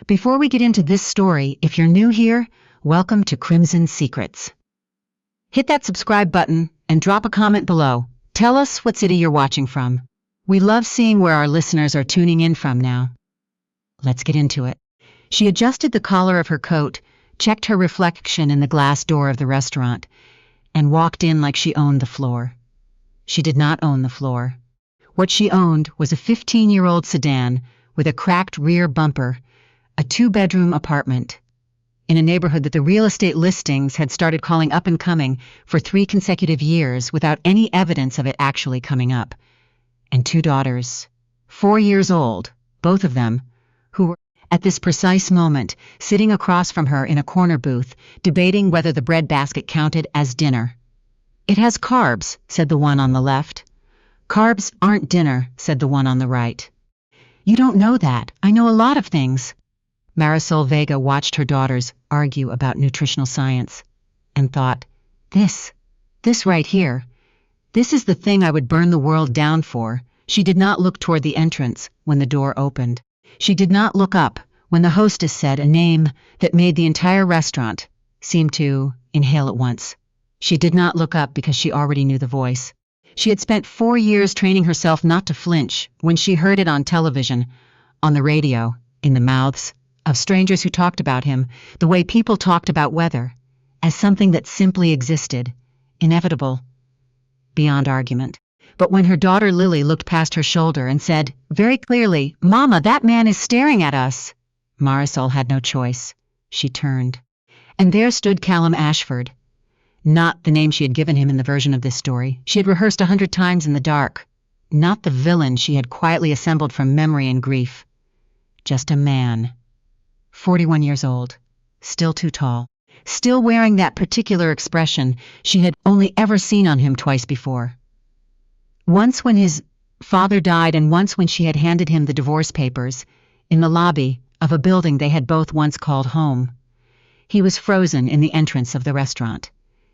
Before we get into this story, if you're new here, welcome to Crimson Secrets. Hit that subscribe button and drop a comment below. Tell us what city you're watching from. We love seeing where our listeners are tuning in from now. Let's get into it. She adjusted the collar of her coat, checked her reflection in the glass door of the restaurant, and walked in like she owned the floor. She did not own the floor. What she owned was a 15-year-old sedan with a cracked rear bumper, a 2-bedroom apartment, in a neighborhood that the real estate listings had started calling up and coming for 3 consecutive years without any evidence of it actually coming up. And 2 daughters, 4 years old, both of them, who were at this precise moment sitting across from her in a corner booth, debating whether the bread basket counted as dinner. "It has carbs," said the one on the left. "Carbs aren't dinner," said the one on the right. "You don't know that. I know a lot of things." Marisol Vega watched her daughters argue about nutritional science and thought, this right here, this is the thing I would burn the world down for. She did not look toward the entrance when the door opened. She did not look up when the hostess said a name that made the entire restaurant seem to inhale at once. She did not look up because she already knew the voice. She had spent 4 years training herself not to flinch when she heard it on television, on the radio, in the mouths of strangers who talked about him the way people talked about weather, as something that simply existed, inevitable, beyond argument. But when her daughter Lily looked past her shoulder and said, very clearly, "Mama, that man is staring at us," Marisol had no choice. She turned. And there stood Callum Ashford. Not the name she had given him in the version of this story she had rehearsed 100 times in the dark. Not the villain she had quietly assembled from memory and grief. Just a man. 41 years old. Still too tall. Still wearing that particular expression she had only ever seen on him twice before. Once when his father died, and once when she had handed him the divorce papers in the lobby of a building they had both once called home. He was frozen in the entrance of the restaurant.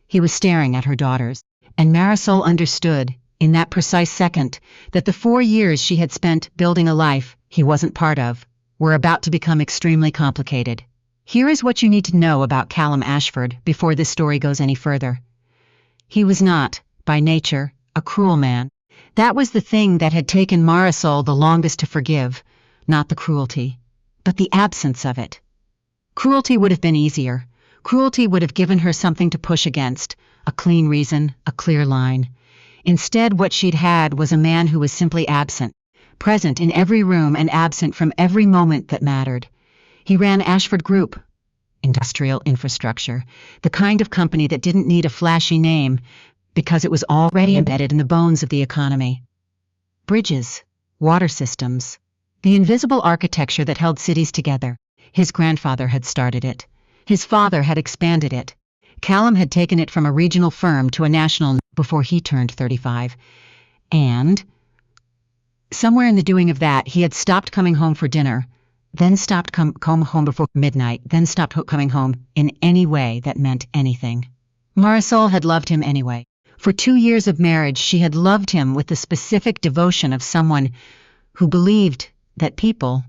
He was staring at her daughters, and Marisol understood, in that precise second, that the 4 years she had spent building a life he wasn't part of were about to become extremely complicated. Here is what you need to know about Callum Ashford before this story goes any further. He was not, by nature, a cruel man. That was the thing that had taken Marisol the longest to forgive, not the cruelty, but the absence of it. Cruelty would have been easier. Cruelty would have given her something to push against, a clean reason, a clear line. Instead, what she'd had was a man who was simply absent, present in every room and absent from every moment that mattered. He ran Ashford Group, industrial infrastructure, the kind of company that didn't need a flashy name because it was already embedded in the bones of the economy. Bridges, water systems, the invisible architecture that held cities together. His grandfather had started it. His father had expanded it. Callum had taken it from a regional firm to a national before he turned 35. And somewhere in the doing of that, he had stopped coming home for dinner, then stopped come home before midnight, then stopped coming home in any way that meant anything. Marisol had loved him anyway. For 2 years of marriage, she had loved him with the specific devotion of someone who believed that people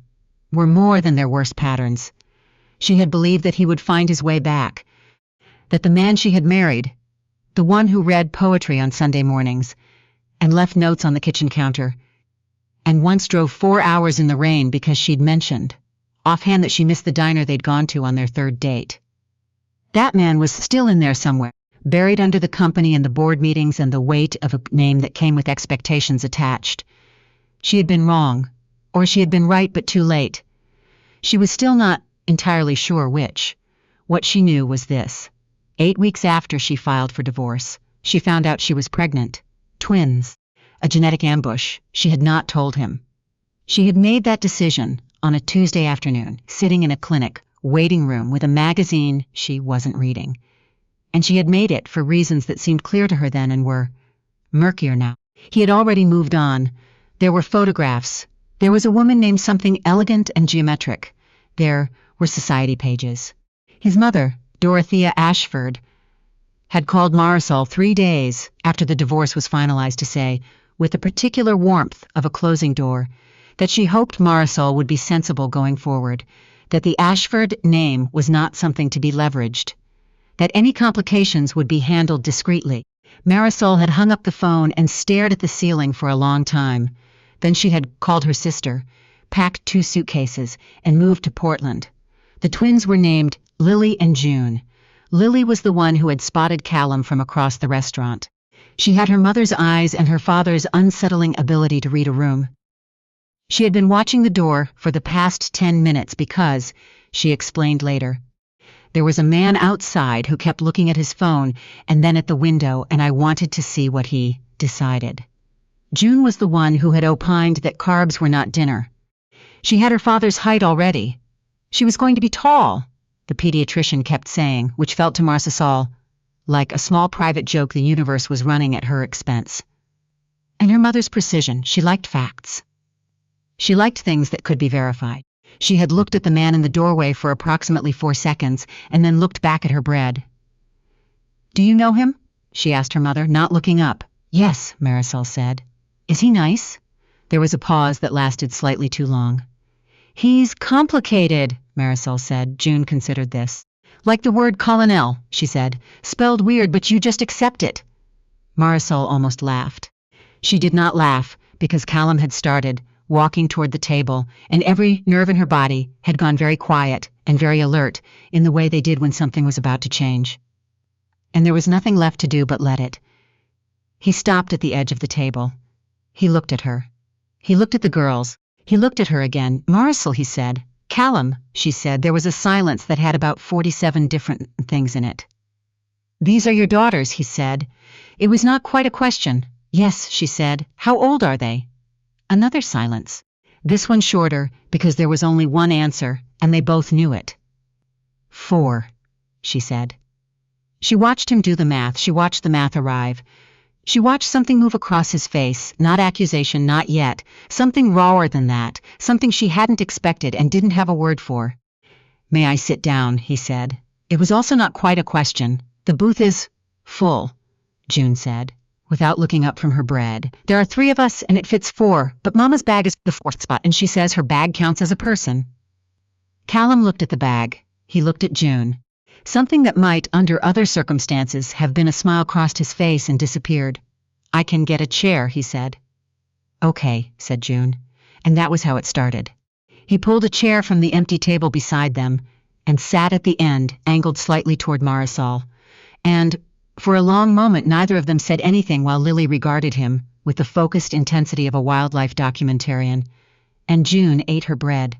were more than their worst patterns. She had believed that he would find his way back, that the man she had married, the one who read poetry on Sunday mornings and left notes on the kitchen counter, and once drove 4 hours in the rain because she'd mentioned, offhand, that she missed the diner they'd gone to on their 3rd date. That man was still in there somewhere, buried under the company and the board meetings and the weight of a name that came with expectations attached. She had been wrong, or she had been right but too late. She was still not entirely sure which. What she knew was this. 8 weeks after she filed for divorce, she found out she was pregnant. Twins. A genetic ambush. She had not told him. She had made that decision on a Tuesday afternoon, sitting in a clinic waiting room with a magazine she wasn't reading. And she had made it for reasons that seemed clear to her then and were murkier now. He had already moved on. There were photographs. There was a woman named something elegant and geometric. There were society pages. His mother, Dorothea Ashford, had called Marisol 3 days after the divorce was finalized to say, with the particular warmth of a closing door, that she hoped Marisol would be sensible going forward, that the Ashford name was not something to be leveraged, that any complications would be handled discreetly. Marisol had hung up the phone and stared at the ceiling for a long time. Then she had called her sister, packed 2 suitcases, and moved to Portland. The twins were named Lily and June. Lily was the one who had spotted Callum from across the restaurant. She had her mother's eyes and her father's unsettling ability to read a room. She had been watching the door for the past 10 minutes because, she explained later, there was a man outside who kept looking at his phone and then at the window, and I wanted to see what he decided. June was the one who had opined that carbs were not dinner. She had her father's height already. She was going to be tall, the pediatrician kept saying, which felt to Marisol like a small private joke the universe was running at her expense. And her mother's precision, she liked facts. She liked things that could be verified. She had looked at the man in the doorway for approximately 4 seconds and then looked back at her bread. "Do you know him?" she asked her mother, not looking up. "Yes," Marisol said. "Is he nice?" There was a pause that lasted slightly too long. "He's complicated," Marisol said. June considered this. "Like the word colonel," she said. "Spelled weird, but you just accept it." Marisol almost laughed. She did not laugh because Callum had started, walking toward the table, and every nerve in her body had gone very quiet and very alert in the way they did when something was about to change. And there was nothing left to do but let it. He stopped at the edge of the table. He looked at her. He looked at the girls. He looked at her again. "Marisol," he said. "Callum," she said. There was a silence that had about 47 different things in it. "These are your daughters," he said. It was not quite a question. "Yes," she said. "How old are they?" Another silence. This one shorter, because there was only one answer, and they both knew it. 4, she said. She watched him do the math. She watched the math arrive. She watched something move across his face, not accusation, not yet, something rawer than that, something she hadn't expected and didn't have a word for. "May I sit down?" he said. It was also not quite a question. "The booth is full," June said, without looking up from her bread. "There are 3 of us and it fits 4, but Mama's bag is the 4th spot and she says her bag counts as a person." Callum looked at the bag. He looked at June. Something that might, under other circumstances, have been a smile crossed his face and disappeared. "I can get a chair," he said. "Okay," said June. And that was how it started. He pulled a chair from the empty table beside them and sat at the end, angled slightly toward Marisol. And for a long moment neither of them said anything while Lily regarded him with the focused intensity of a wildlife documentarian. And June ate her bread.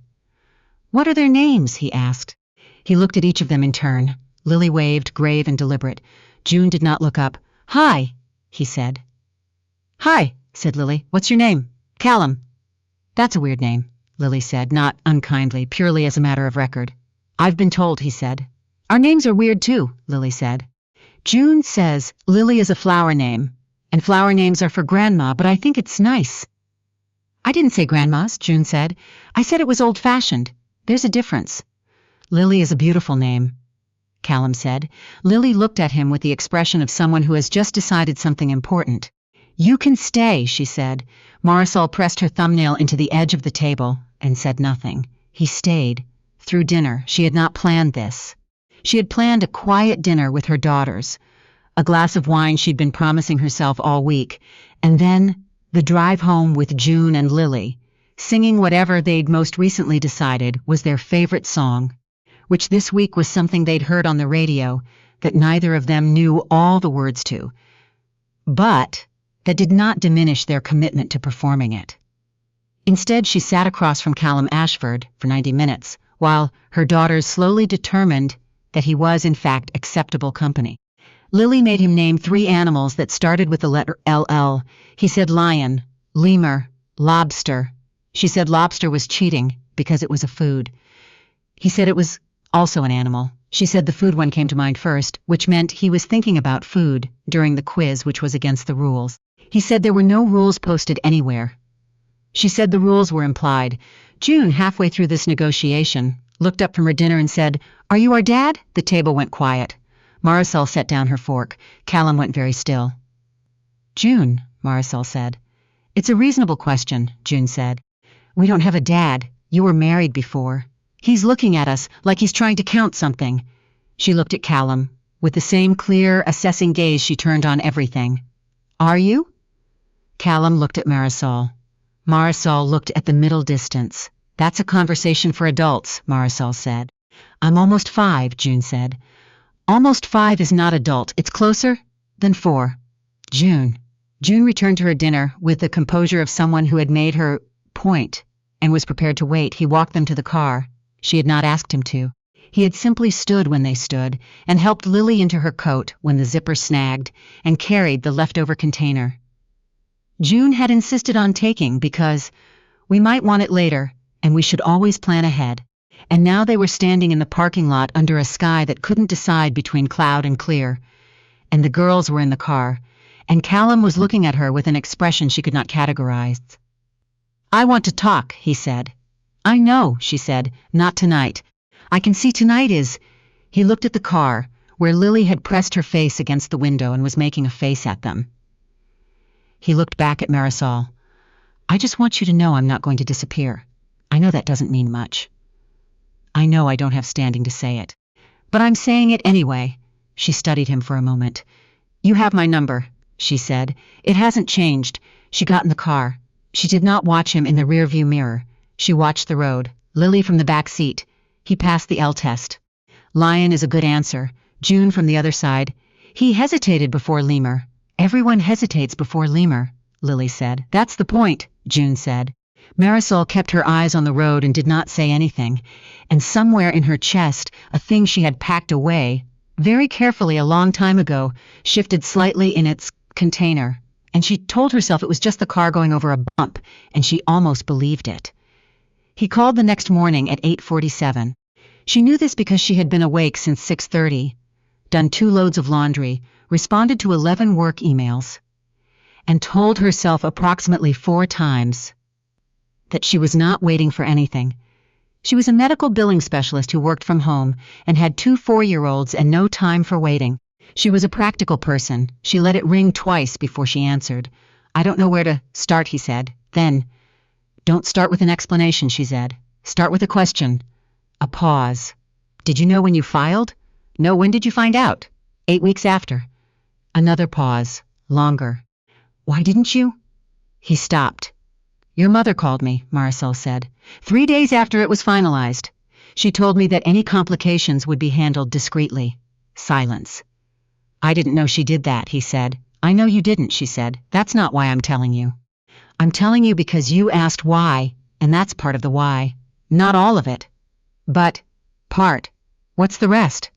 "What are their names?" he asked. He looked at each of them in turn. Lily waved, grave and deliberate. June did not look up. "Hi," he said. "Hi," said Lily. "What's your name?" "Callum." "That's a weird name," Lily said, not unkindly, purely as a matter of record. "I've been told," he said. "Our names are weird too," Lily said. "June says Lily is a flower name, and flower names are for grandma, but I think it's nice." "I didn't say grandma's," June said. "I said it was old-fashioned. There's a difference." "Lily is a beautiful name," Callum said. Lily looked at him with the expression of someone who has just decided something important. "You can stay," she said. Marisol pressed her thumbnail into the edge of the table and said nothing. He stayed. Through dinner. She had not planned this. She had planned a quiet dinner with her daughters, a glass of wine she'd been promising herself all week, and then the drive home with June and Lily, singing whatever they'd most recently decided was their favorite song, which this week was something they'd heard on the radio that neither of them knew all the words to, but that did not diminish their commitment to performing it. Instead, she sat across from Callum Ashford for 90 minutes, while her daughters slowly determined that he was, in fact, acceptable company. Lily made him name 3 animals that started with the letter LL. He said lion, lemur, lobster. She said lobster was cheating because it was a food. He said it was also an animal. She said the food one came to mind first, which meant he was thinking about food during the quiz, which was against the rules. He said there were no rules posted anywhere. She said the rules were implied. June, halfway through this negotiation, looked up from her dinner and said, "Are you our dad?" The table went quiet. Marisol set down her fork. Callum went very still. "June," Marisol said. "It's a reasonable question," June said. "We don't have a dad. You were married before." He's looking at us like he's trying to count something. She looked at Callum. With the same clear, assessing gaze she turned on everything. Are you? Callum looked at Marisol. Marisol looked at the middle distance. That's a conversation for adults, Marisol said. I'm almost 5, June said. Almost 5 is not adult. It's closer than 4. June returned to her dinner with the composure of someone who had made her point and was prepared to wait. He walked them to the car. She had not asked him to. He had simply stood when they stood and helped Lily into her coat when the zipper snagged and carried the leftover container. June had insisted on taking because we might want it later and we should always plan ahead. And now they were standing in the parking lot under a sky that couldn't decide between cloud and clear. And the girls were in the car, and Callum was looking at her with an expression she could not categorize. I want to talk, he said. I know, she said, not tonight. I can see tonight is... He looked at the car, where Lily had pressed her face against the window and was making a face at them. He looked back at Marisol. I just want you to know I'm not going to disappear. I know that doesn't mean much. I know I don't have standing to say it. But I'm saying it anyway. She studied him for a moment. You have my number, she said. It hasn't changed. She got in the car. She did not watch him in the rearview mirror. She watched the road. Lily from the back seat. He passed the L test. Lion is a good answer. June from the other side. He hesitated before lemur. Everyone hesitates before lemur, Lily said. That's the point, June said. Marisol kept her eyes on the road and did not say anything, and somewhere in her chest, a thing she had packed away, very carefully a long time ago, shifted slightly in its container, and she told herself it was just the car going over a bump, and she almost believed it. He called the next morning at 8:47. She knew this because she had been awake since 6:30, done 2 loads of laundry, responded to 11 work emails, and told herself approximately 4 times that she was not waiting for anything. She was a medical billing specialist who worked from home and had 2 4-year-olds and no time for waiting. She was a practical person. She let it ring twice before she answered. I don't know where to start, he said. Then, don't start with an explanation, she said. Start with a question. A pause. Did you know when you filed? No, when did you find out? 8 weeks after. Another pause. Longer. Why didn't you? He stopped. Your mother called me, Marisol said. 3 days after it was finalized. She told me that any complications would be handled discreetly. Silence. I didn't know she did that, he said. I know you didn't, she said. That's not why I'm telling you. I'm telling you because you asked why, and that's part of the why. Not all of it. But, part. What's the rest?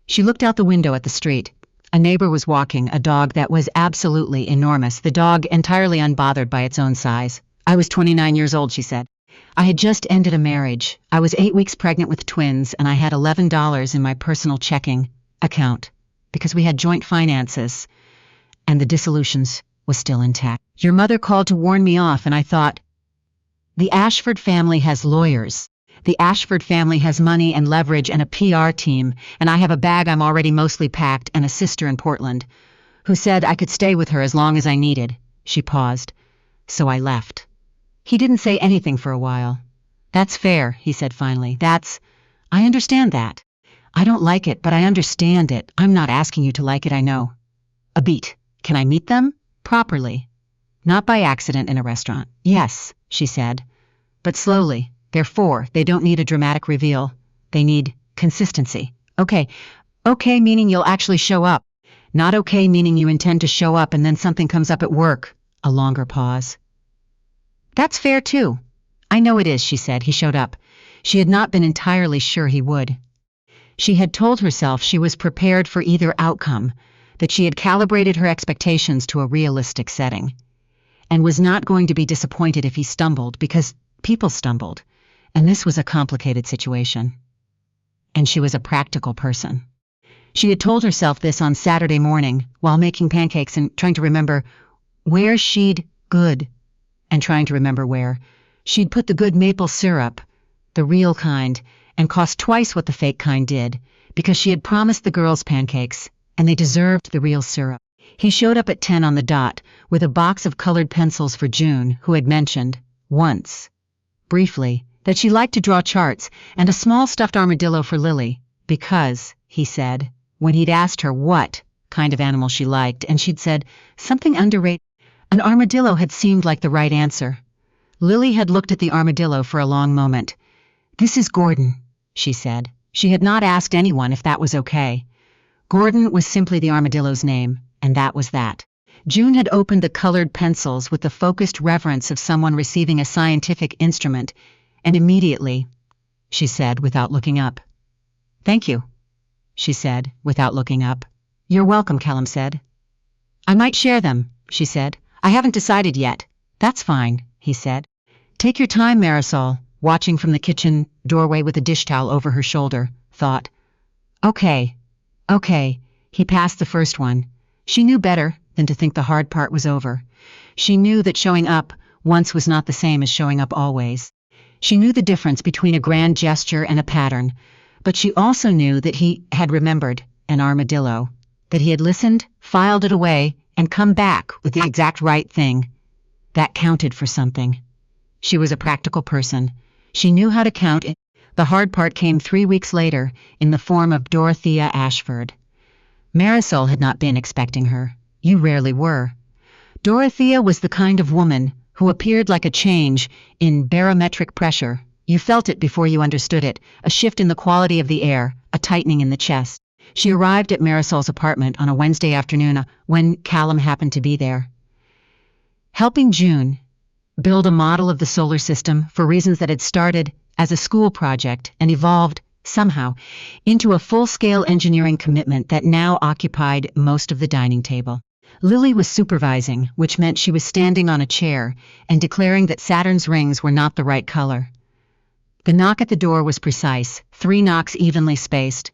She looked out the window at the street. A neighbor was walking a dog that was absolutely enormous, the dog entirely unbothered by its own size. I was 29 years old, she said. I had just ended a marriage. I was 8 weeks pregnant with twins, and I had $11 in my personal checking account because we had joint finances, and the dissolutions was still intact. Your mother called to warn me off, and I thought, the Ashford family has lawyers. The Ashford family has money and leverage and a PR team, and I have a bag I'm already mostly packed and a sister in Portland, who said I could stay with her as long as I needed. She paused. So I left. He didn't say anything for a while. That's fair, he said finally. I understand that. I don't like it, but I understand it. I'm not asking you to like it, I know. A beat. Can I meet them? Properly. Not by accident in a restaurant. Yes, she said. But slowly. They're 4. They don't need a dramatic reveal. They need consistency. Okay. Okay meaning you'll actually show up. Not okay meaning you intend to show up and then something comes up at work. A longer pause. That's fair too. I know it is, she said. He showed up. She had not been entirely sure he would. She had told herself she was prepared for either outcome, that she had calibrated her expectations to a realistic setting, and was not going to be disappointed if he stumbled, because people stumbled, and this was a complicated situation. And she was a practical person. She had told herself this on Saturday morning while making pancakes and trying to remember where she'd good, and trying to remember where she'd put the good maple syrup, the real kind, and cost twice what the fake kind did, because she had promised the girls pancakes, and they deserved the real syrup. He showed up at 10 on the dot with a box of colored pencils for June, who had mentioned, once, briefly, that she liked to draw charts, and a small stuffed armadillo for Lily, because, he said, when he'd asked her what kind of animal she liked, and she'd said, something underrated, an armadillo had seemed like the right answer. Lily had looked at the armadillo for a long moment. "This is Gordon," she said. She had not asked anyone if that was okay. Gordon was simply the armadillo's name, and that was that. June had opened the colored pencils with the focused reverence of someone receiving a scientific instrument, and immediately, she said without looking up. "Thank you," she said without looking up. "You're welcome," Callum said. "I might share them," she said. "I haven't decided yet." "That's fine," he said. "Take your time," Marisol, watching from the kitchen doorway with a dish towel over her shoulder, thought. Okay. He passed the first one. She knew better than to think the hard part was over. She knew that showing up once was not the same as showing up always. She knew the difference between a grand gesture and a pattern, but she also knew that he had remembered an armadillo, that he had listened, filed it away, and come back with the exact right thing. That counted for something. She was a practical person. She knew how to count. The hard part came 3 weeks later in the form of Dorothea Ashford. Marisol had not been expecting her. You rarely were. Dorothea was the kind of woman who appeared like a change in barometric pressure. You felt it before you understood it, a shift in the quality of the air, a tightening in the chest. She arrived at Marisol's apartment on a Wednesday afternoon when Callum happened to be there. Helping June build a model of the solar system for reasons that had started as a school project and evolved, somehow, into a full-scale engineering commitment that now occupied most of the dining table. Lily was supervising, which meant she was standing on a chair and declaring that Saturn's rings were not the right color. The knock at the door was precise, 3 knocks evenly spaced.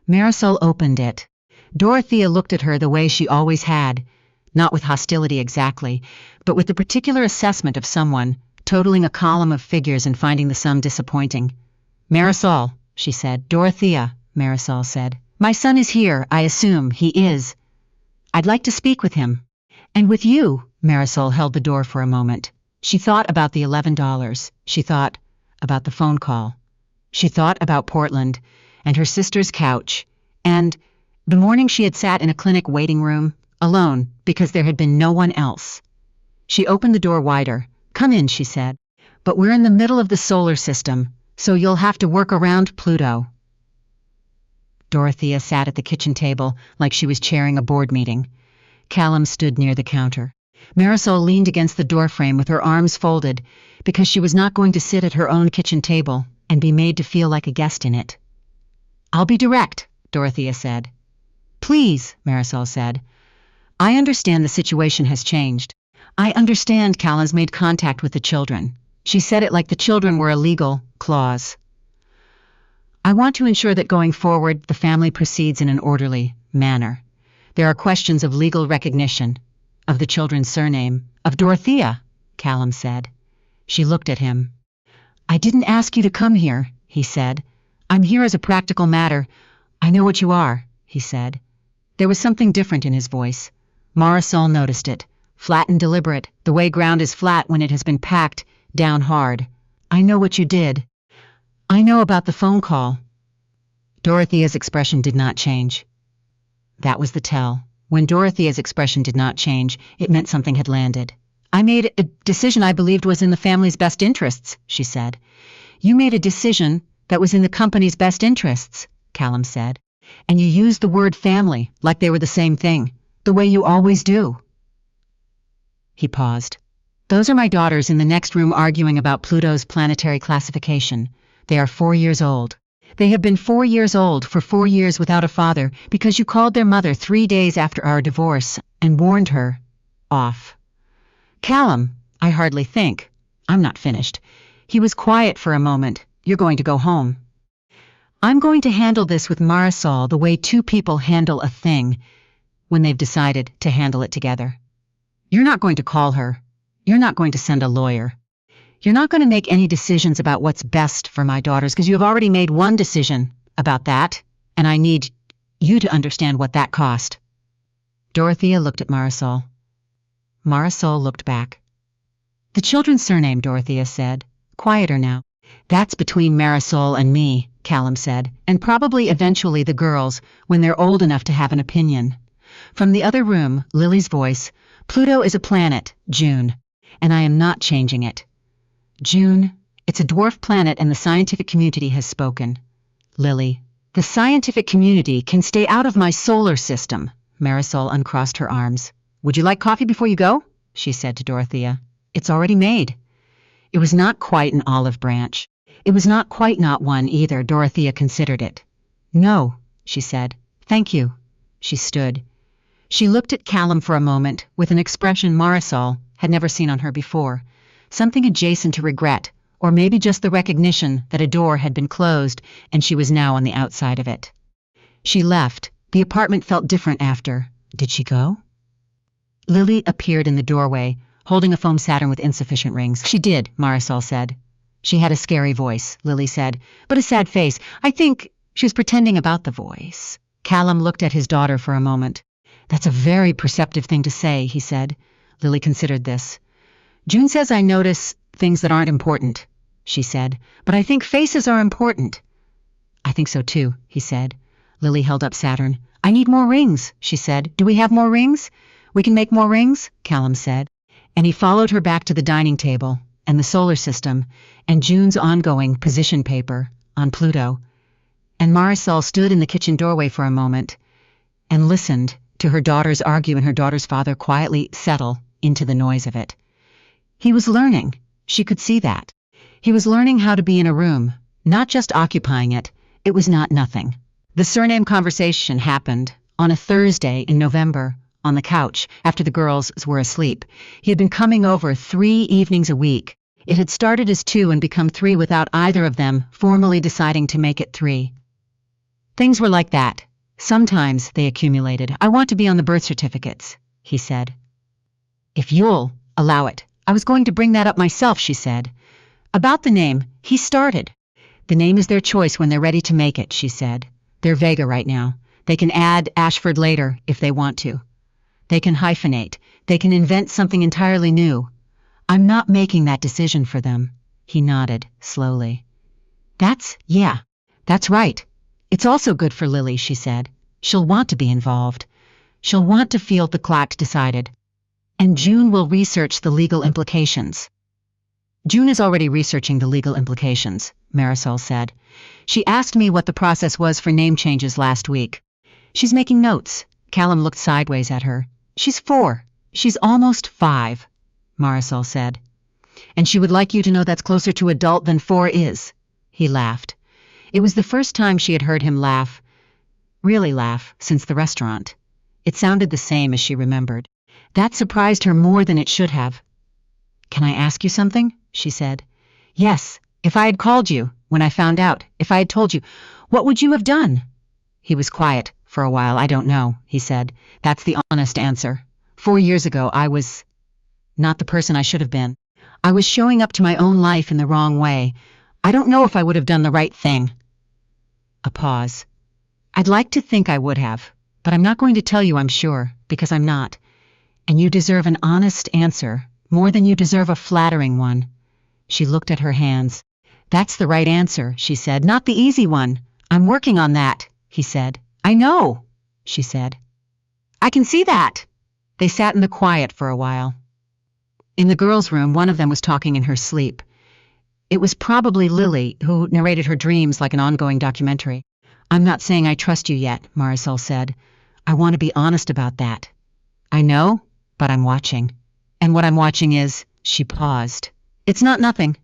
Marisol opened it. Dorothea looked at her the way she always had, not with hostility exactly, but with the particular assessment of someone, totaling a column of figures and finding the sum disappointing. "Marisol," she said. "Dorothea," Marisol said. "My son is here, I assume he is. I'd like to speak with him." "And with you." Marisol held the door for a moment. She thought about the $11. She thought about the phone call. She thought about Portland and her sister's couch, and the morning she had sat in a clinic waiting room, alone, because there had been no one else. She opened the door wider. "Come in," she said. "But we're in the middle of the solar system, so you'll have to work around Pluto." Dorothea sat at the kitchen table like she was chairing a board meeting. Callum stood near the counter. Marisol leaned against the doorframe with her arms folded because she was not going to sit at her own kitchen table and be made to feel like a guest in it. "I'll be direct," Dorothea said. "Please," Marisol said. "I understand the situation has changed. I understand Callum's made contact with the children." She said it like the children were a legal clause. "I want to ensure that going forward, the family proceeds in an orderly manner. There are questions of legal recognition, of the children's surname, of Dorothea," Callum said. She looked at him. "I didn't ask you to come here," he said. "I'm here as a practical matter." "I know what you are," he said. There was something different in his voice. Marisol noticed it. Flat and deliberate, the way ground is flat when it has been packed down hard. "I know what you did. I know about the phone call." Dorothea's expression did not change. That was the tell. When Dorothea's expression did not change, it meant something had landed. "I made a decision I believed was in the family's best interests," she said. "You made a decision that was in the company's best interests," Callum said. "And you used the word family like they were the same thing, the way you always do." He paused. "Those are my daughters in the next room arguing about Pluto's planetary classification. They are 4 years old. They have been 4 years old for 4 years without a father because you called their mother 3 days after our divorce and warned her off." "Callum, I hardly think. I'm not finished." He was quiet for a moment. "You're going to go home. I'm going to handle this with Marisol the way 2 people handle a thing when they've decided to handle it together. You're not going to call her. You're not going to send a lawyer. You're not going to make any decisions about what's best for my daughters because you have already made one decision about that, and I need you to understand what that cost." Dorothea looked at Marisol. Marisol looked back. "The children's surname," Dorothea said, quieter now. That's between Marisol and me, Callum said, and probably eventually the girls, when they're old enough to have an opinion. From the other room, Lily's voice, Pluto is a planet, June, and I am not changing it. June, it's a dwarf planet and the scientific community has spoken. Lily, the scientific community can stay out of my solar system. Marisol uncrossed her arms. Would you like coffee before you go? She said to Dorothea. It's already made. It was not quite an olive branch. It was not quite not one either, Dorothea considered it. No, she said. Thank you. She stood. She looked at Callum for a moment with an expression Marisol had never seen on her before, something adjacent to regret, or maybe just the recognition that a door had been closed and she was now on the outside of it. She left. The apartment felt different after. Did she go? Lily appeared in the doorway, holding a foam Saturn with insufficient rings. She did, Marisol said. She had a scary voice, Lily said, but a sad face. I think she was pretending about the voice. Callum looked at his daughter for a moment. That's a very perceptive thing to say, he said. Lily considered this. June says I notice things that aren't important, she said, but I think faces are important. I think so too, he said. Lily held up Saturn. I need more rings, she said. Do we have more rings? We can make more rings, Callum said. And he followed her back to the dining table, and the solar system, and June's ongoing position paper on Pluto. And Marisol stood in the kitchen doorway for a moment and listened to her daughters argue and her daughter's father quietly settle into the noise of it. He was learning. She could see that. He was learning how to be in a room, not just occupying it. It was not nothing. The surname conversation happened on a Thursday in November, on the couch, after the girls were asleep. He had been coming over 3 evenings a week. It had started as 2 and become 3 without either of them formally deciding to make it 3. Things were like that. Sometimes they accumulated. I want to be on the birth certificates, he said. If you'll allow it. I was going to bring that up myself, she said. About the name, he started. The name is their choice when they're ready to make it, she said. They're Vega right now. They can add Ashford later if they want to. They can hyphenate. They can invent something entirely new. I'm not making that decision for them. He nodded, slowly. That's right. It's also good for Lily, she said. She'll want to be involved. She'll want to feel the clock decided. And June will research the legal implications. June is already researching the legal implications, Marisol said. She asked me what the process was for name changes last week. She's making notes. Callum looked sideways at her. She's 4. She's almost 5, Marisol said. And she would like you to know that's closer to adult than 4 is. He laughed. It was the first time she had heard him laugh, really laugh, since the restaurant. It sounded the same as she remembered. That surprised her more than it should have. Can I ask you something? She said. Yes, if I had called you, when I found out, if I had told you, what would you have done? He was quiet for a while. I don't know, he said. That's the honest answer. 4 years ago, I was not the person I should have been. I was showing up to my own life in the wrong way. I don't know if I would have done the right thing. A pause. I'd like to think I would have, but I'm not going to tell you I'm sure, because I'm not. And you deserve an honest answer, more than you deserve a flattering one. She looked at her hands. That's the right answer, she said, not the easy one. I'm working on that, he said. I know, she said. I can see that. They sat in the quiet for a while. In the girls' room, one of them was talking in her sleep. It was probably Lily, who narrated her dreams like an ongoing documentary. I'm not saying I trust you yet, Marisol said. I want to be honest about that. I know, but I'm watching. And what I'm watching is, she paused. It's not nothing.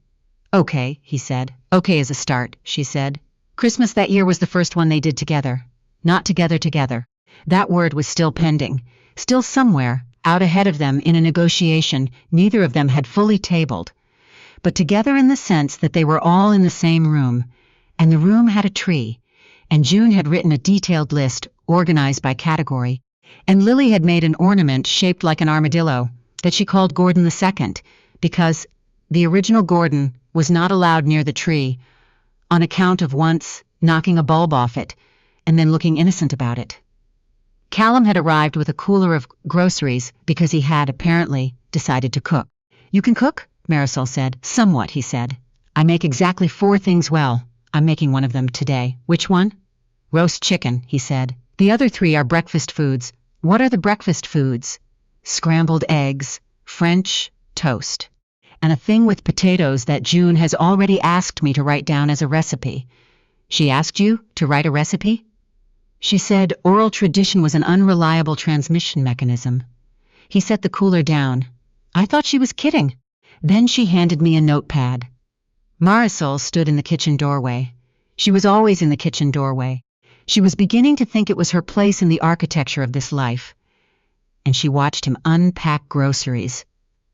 Okay, he said. Okay is a start, she said. Christmas that year was the first one they did together. Not together. That word was still pending. Still somewhere, out ahead of them in a negotiation neither of them had fully tabled. But together in the sense that they were all in the same room, and the room had a tree, and June had written a detailed list organized by category, and Lily had made an ornament shaped like an armadillo that she called Gordon II, because the original Gordon was not allowed near the tree on account of once knocking a bulb off it and then looking innocent about it. Callum had arrived with a cooler of groceries because he had, apparently, decided to cook. You can cook? Marisol said. Somewhat, he said. I make exactly 4 things well. I'm making one of them today. Which one? Roast chicken, he said. The other 3 are breakfast foods. What are the breakfast foods? Scrambled eggs, French toast, and a thing with potatoes that June has already asked me to write down as a recipe. She asked you to write a recipe? She said oral tradition was an unreliable transmission mechanism. He set the cooler down. I thought she was kidding. Then she handed me a notepad. Marisol stood in the kitchen doorway. She was always in the kitchen doorway. She was beginning to think it was her place in the architecture of this life. And she watched him unpack groceries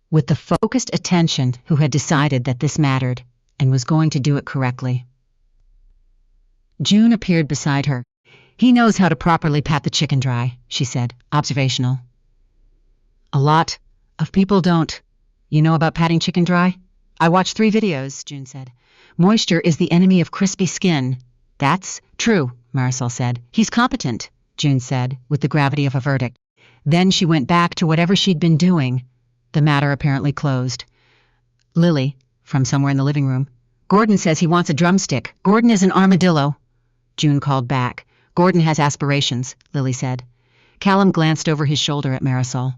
with the focused attention who had decided that this mattered and was going to do it correctly. June appeared beside her. He knows how to properly pat the chicken dry, she said, observational. A lot of people don't. You know about patting chicken dry? I watched 3 videos, June said. Moisture is the enemy of crispy skin. That's true, Marisol said. He's competent, June said, with the gravity of a verdict. Then she went back to whatever she'd been doing. The matter apparently closed. Lily, from somewhere in the living room. Gordon says he wants a drumstick. Gordon is an armadillo. June called back. Gordon has aspirations, Lily said. Callum glanced over his shoulder at Marisol.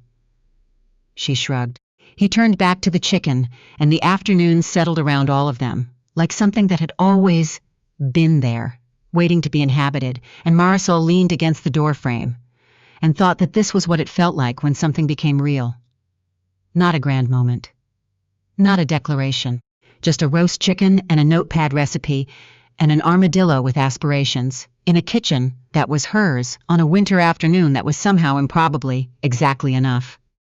She shrugged. He turned back to the chicken, and the afternoon settled around all of them, like something that had always been there, waiting to be inhabited, and Marisol leaned against the doorframe and thought that this was what it felt like when something became real. Not a grand moment. Not a declaration. Just a roast chicken and a notepad recipe and an armadillo with aspirations in a kitchen that was hers on a winter afternoon that was somehow improbably exactly enough.